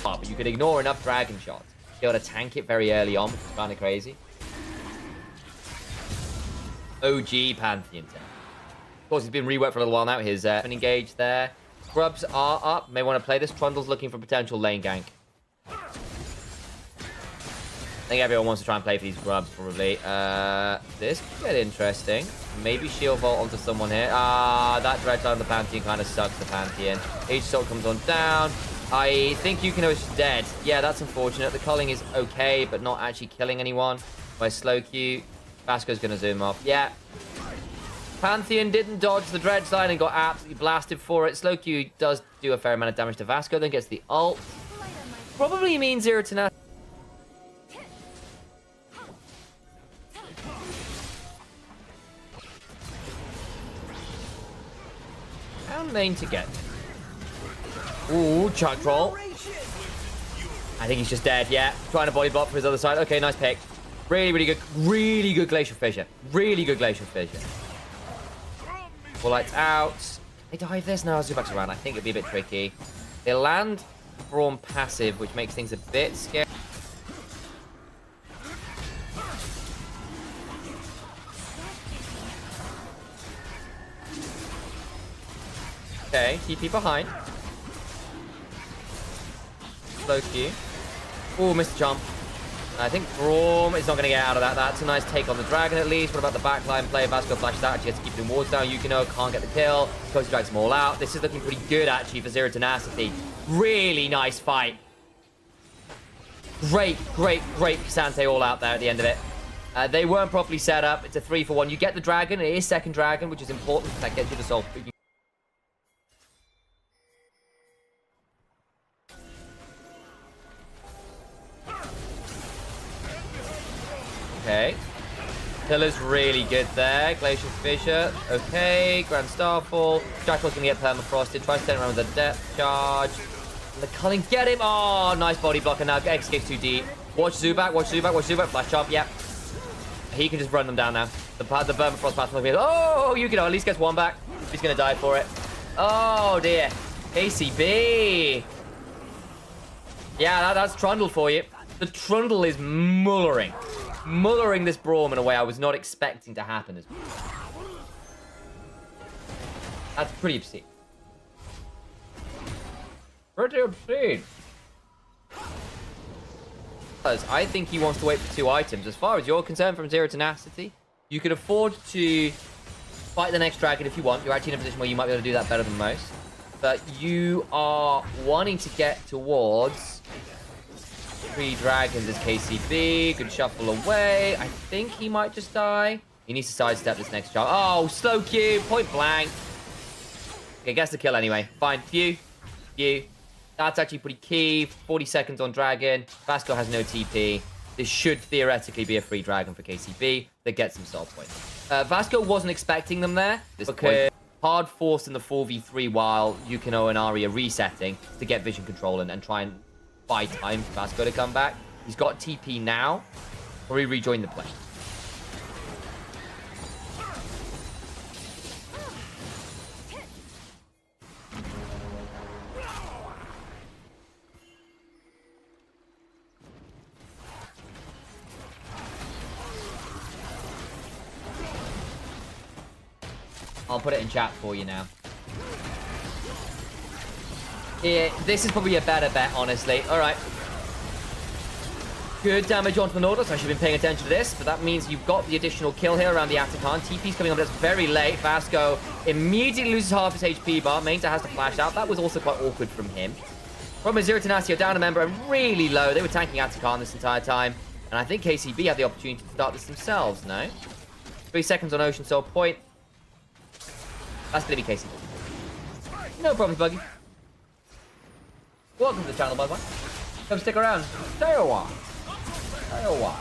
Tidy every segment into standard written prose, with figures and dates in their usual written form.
But you could ignore enough dragon shots to be able to tank it very early on, which is kind of crazy. OG Pantheon tech. Of course, he's been reworked for a little while now. His engage there. Grubs are up. May want to play this. Trundle's looking for potential lane gank. I think everyone wants to try and play for these grubs, probably. This could get interesting. Maybe shield vault onto someone here. That Dredge on the Pantheon kind of sucks the Pantheon. H-Salt comes on down. I think Yukino is dead. Yeah, that's unfortunate. The culling is okay, but not actually killing anyone. By slow Q. Vasco's going to zoom off. Yeah. Pantheon didn't dodge the Dredge line and got absolutely blasted for it. Slow Q does do a fair amount of damage to Vasco, then gets the ult. Probably means zero Tenacity. Down lane to get. Ooh, chuck troll. I think he's just dead, yeah. Trying to body block for his other side. Okay, nice pick. Really good Glacial Fissure. Really good Glacial Fissure. Full lights out. They dive this now. Zubak's around. I think it'd be a bit tricky. They land Braum passive, which makes things a bit scary. Okay, TP behind. Slow Q. Ooh, missed the jump. I think Braum is not going to get out of that. That's a nice take on the dragon at least. What about the backline play? Vasco flashes out. Actually has to keep doing wards down. Yukino can't get the kill. Kosi drags them all out. This is looking pretty good actually for Zero Tenacity. Really nice fight. Great K'Sante all out there at the end of it. They weren't properly set up. It's a 3-for-1. You get the dragon. It is second dragon, which is important. That gets you the soul. Okay. Pillar's really good there. Glacial Fissure. Okay. Grand Starfall. Jackal's going to get permafrosted. Tries to turn around with a depth charge. And the culling. Get him. Oh, nice body blocker now. Escapes too deep. Watch Zubak. Watch Zubak. Watch Zubak. Flash chop. Yep. He can just run them down now. The permafrost pattern. Oh, Yukino at least gets one back. He's going to die for it. Oh, dear. KCB. Yeah, that's Trundle for you. The Trundle is mullering. Mullering this Braum in a way I was not expecting to happen as well. That's pretty obscene. Pretty obscene. I think he wants to wait for 2 items. As far as you're concerned from Zero Tenacity, you could afford to fight the next dragon if you want. You're actually in a position where you might be able to do that better than most. But you are wanting to get towards 3 dragons as KCB. Good shuffle away. I think he might just die. He needs to sidestep this next charge. Oh, slow Q. Point blank. Okay, gets the kill anyway. Fine. Few. That's actually pretty key. 40 seconds on dragon. Vasco has no TP. This should theoretically be a free dragon for KCB that gets some soul points. Vasco wasn't expecting them there. Because hard forced in the 4v3 while Yukino and Ari are resetting to get vision control and try and buy time for Vasco to come back. He's got TP now, or he rejoined the play. I'll put it in chat for you now. Yeah, this is probably a better bet, honestly. All right. Good damage onto the Nautilus. I should have been paying attention to this, but that means you've got the additional kill here around the Atakan. TP's coming up, but it's very late. Vasco immediately loses half his HP bar. Mainta has to flash out. That was also quite awkward from him. Problem is, Zero Tenacity are down a member and really low. They were tanking Atakan this entire time. And I think KCB had the opportunity to start this themselves, no? 3 seconds on Ocean Soul Point. That's going to be KCB. No problems, Buggy. Welcome to the channel, by the way. Come stick around. Stay a while. Stay a while.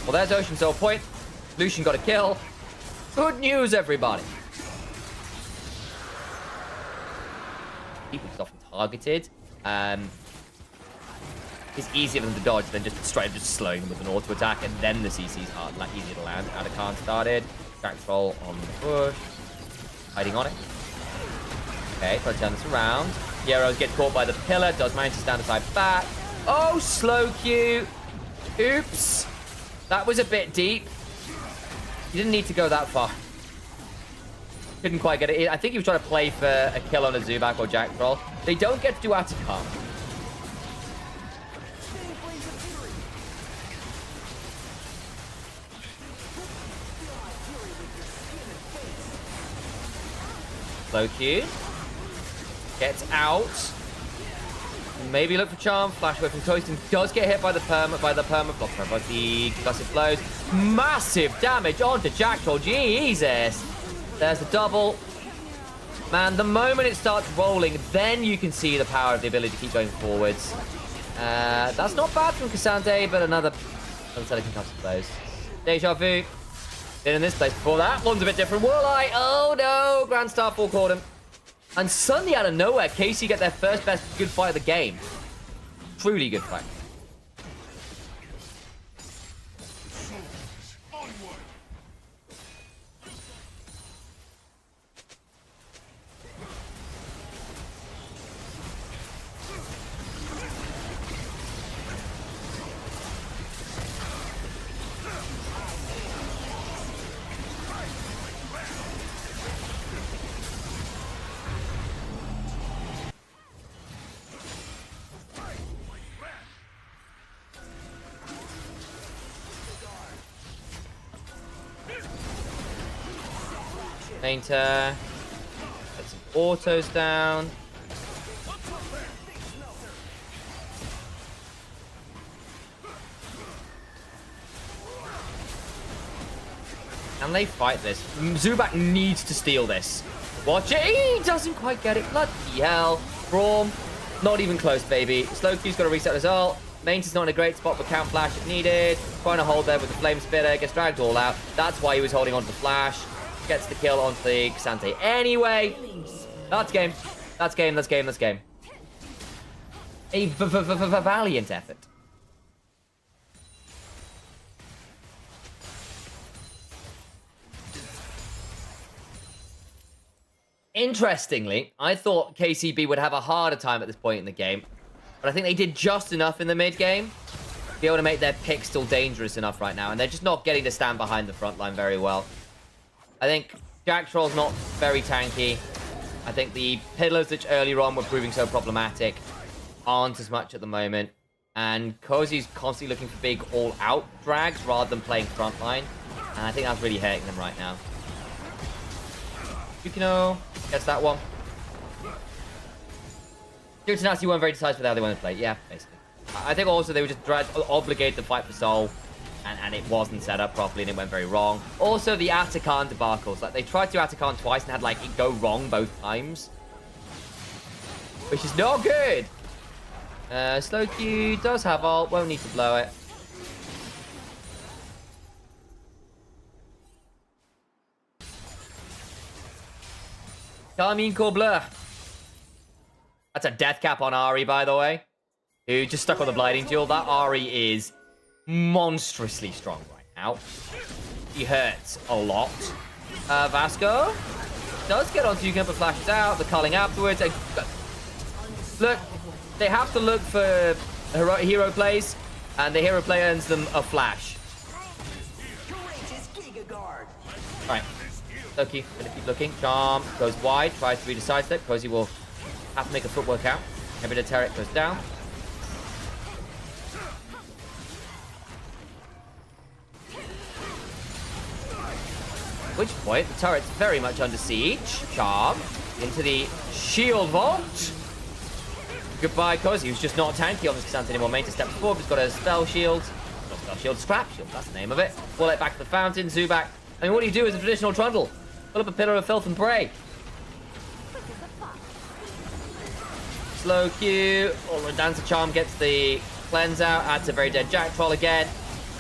Well, there's Ocean Soul Point. Lucian got a kill. Good news, everybody. People just often targeted. is easier than the dodge than just straight up just slowing them with an auto attack, and then the CC's hard, like easy to land. Atacant started. Jack Troll on the bush. Hiding on it. Okay, try to turn this around. Heroes get caught by the pillar. Does manage to stand aside back. Oh, slow Q. Oops. That was a bit deep. You didn't need to go that far. Couldn't quite get it. I think he was trying to play for a kill on a Zubat or Jack Troll. They don't get to do Atacant. Slow Q. Gets out. Maybe look for Charm. Flash away from Toasting. Does get hit by the perma block. But the gusset flows. Massive damage onto Jack Troll. Jesus. There's the double. Man, the moment it starts rolling, then you can see the power of the ability to keep going forwards. That's not bad from Cassandre, but another Telecom comes to close. Deja Vu. Been in this place before. That one's a bit different. Walleye. Oh no. Grand Starfall caught him. And suddenly out of nowhere, KC get their first best good fight of the game. Truly good fight. Painter. Get some autos down. Can they fight this? Zubat needs to steal this. Watch it. He doesn't quite get it. Bloody hell. Braum. Not even close, baby. Slowq's got to reset his ult. Main's not in a great spot for Count Flash if needed. Trying to hold there with the Flame Spitter. Gets dragged all out. That's why he was holding on to the Flash. Gets the kill onto the Cassandre. Anyway, that's game. That's game. That's game. That's game. A valiant effort. Interestingly, I thought KCB would have a harder time at this point in the game, but I think they did just enough in the mid game to be able to make their pick still dangerous enough right now, and they're just not getting to stand behind the front line very well. I think Jack Troll's not very tanky. I think the pillars which earlier on were proving so problematic aren't as much at the moment. And Cozy's constantly looking for big all-out drags rather than playing frontline. And I think that's really hurting them right now. Yukino gets that one. Tenacity weren't very decisive with how they want to play. Yeah, basically. I think also they were just obligated to fight for Soul. And it wasn't set up properly and it went very wrong. Also, the Atacant debacles. Like, they tried to do Atacant twice and had, like, it go wrong both times. Which is not good. Slow Q does have ult. Won't need to blow it. Karmine Corp. That's a death cap on Ari, by the way. Who just stuck on the Blinding Duel. That Ari is monstrously strong right now. He hurts a lot. Vasco does get onto Yukino, but flashes out. The culling afterwards. Look, they have to look for hero plays, and the hero play earns them a flash. Alright. Loki, gonna keep looking. Charm goes wide, tries to read a side step. Cozy will have to make a footwork out. Every the turret goes down. At which point, the turret's very much under siege. Charm into the shield vault. Goodbye, Cozy, who's just not tanky on this Cassandre anymore. Main to step forward, he's got a spell shield. Not spell shield, scrap shield, that's the name of it. Pull it back to the fountain, Zubat. I mean, what do you do as a traditional trundle? Pull up a pillar of filth and pray. Slow Q. Oh, the Dancer Charm gets the cleanse out. Adds a very dead Jack Troll again.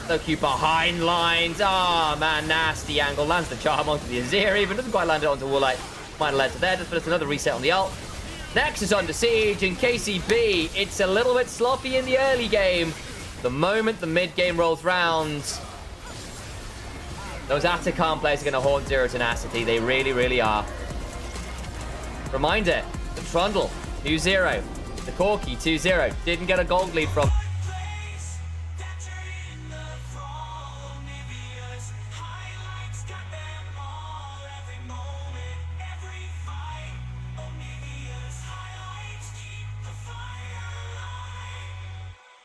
Slow Q behind lines. Ah, oh, man, nasty angle. Lands the Charm onto the Azir even. Doesn't quite land it onto Woolite. Might have led to there. Just but it's another reset on the ult. Nexus under siege, and KCB, it's a little bit sloppy in the early game. The moment the mid-game rolls round, those Atacama players are going to haunt Zero Tenacity. They really, really are. Reminder, the Trundle, 2-0. The Corki, 2-0. Didn't get a gold lead from...